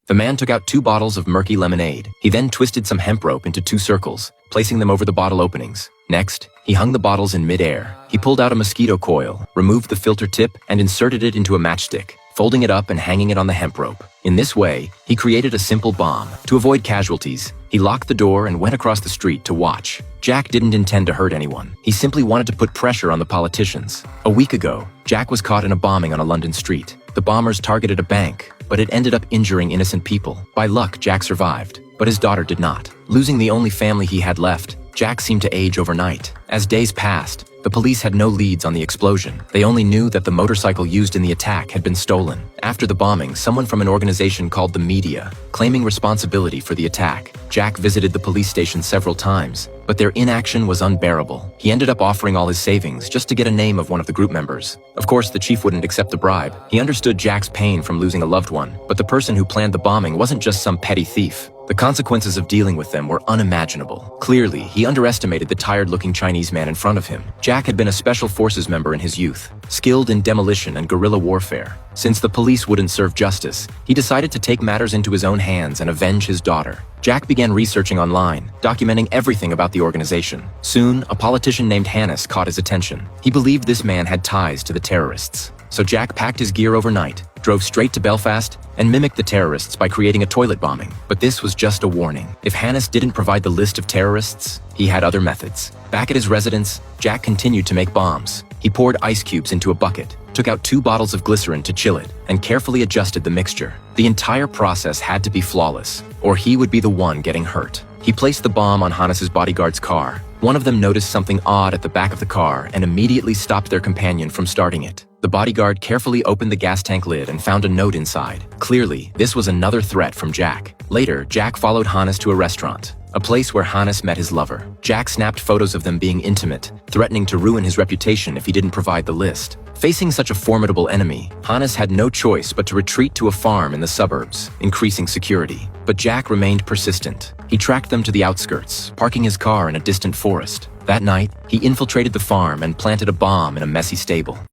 The man took out 2 bottles of murky lemonade. He then twisted some hemp rope into 2 circles, placing them over the bottle openings. Next, he hung the bottles in mid-air. He pulled out a mosquito coil, removed the filter tip, and inserted it into a matchstick, folding it up and hanging it on the hemp rope. In this way, he created a simple bomb. To avoid casualties, he locked the door and went across the street to watch. Jack didn't intend to hurt anyone. He simply wanted to put pressure on the politicians. A week ago, Jack was caught in a bombing on a London street. The bombers targeted a bank, but it ended up injuring innocent people. By luck, Jack survived, but his daughter did not. Losing the only family he had left, Jack seemed to age overnight. As days passed, the police had no leads on the explosion. They only knew that the motorcycle used in the attack had been stolen. After the bombing, someone from an organization called the Media, claiming responsibility for the attack. Jack visited the police station several times, but their inaction was unbearable. He ended up offering all his savings just to get a name of one of the group members. Of course, the chief wouldn't accept the bribe. He understood Jack's pain from losing a loved one, but the person who planned the bombing wasn't just some petty thief. The consequences of dealing with them were unimaginable. Clearly, he underestimated the tired-looking Chinese man in front of him. Jack had been a special forces member in his youth, skilled in demolition and guerrilla warfare. Since the police wouldn't serve justice, he decided to take matters into his own hands and avenge his daughter. Jack began researching online, documenting everything about the organization. Soon, a politician named Hannes caught his attention. He believed this man had ties to the terrorists. So Jack packed his gear overnight, drove straight to Belfast, and mimicked the terrorists by creating a toilet bombing. But this was just a warning. If Hannes didn't provide the list of terrorists, he had other methods. Back at his residence, Jack continued to make bombs. He poured ice cubes into a bucket, took out 2 bottles of glycerin to chill it, and carefully adjusted the mixture. The entire process had to be flawless, or he would be the one getting hurt. He placed the bomb on Hannes's bodyguard's car. One of them noticed something odd at the back of the car and immediately stopped their companion from starting it. The bodyguard carefully opened the gas tank lid and found a note inside. Clearly, this was another threat from Jack. Later, Jack followed Hannes to a restaurant, a place where Hannes met his lover. Jack snapped photos of them being intimate, threatening to ruin his reputation if he didn't provide the list. Facing such a formidable enemy, Hannes had no choice but to retreat to a farm in the suburbs, increasing security. But Jack remained persistent. He tracked them to the outskirts, parking his car in a distant forest. That night, he infiltrated the farm and planted a bomb in a messy stable.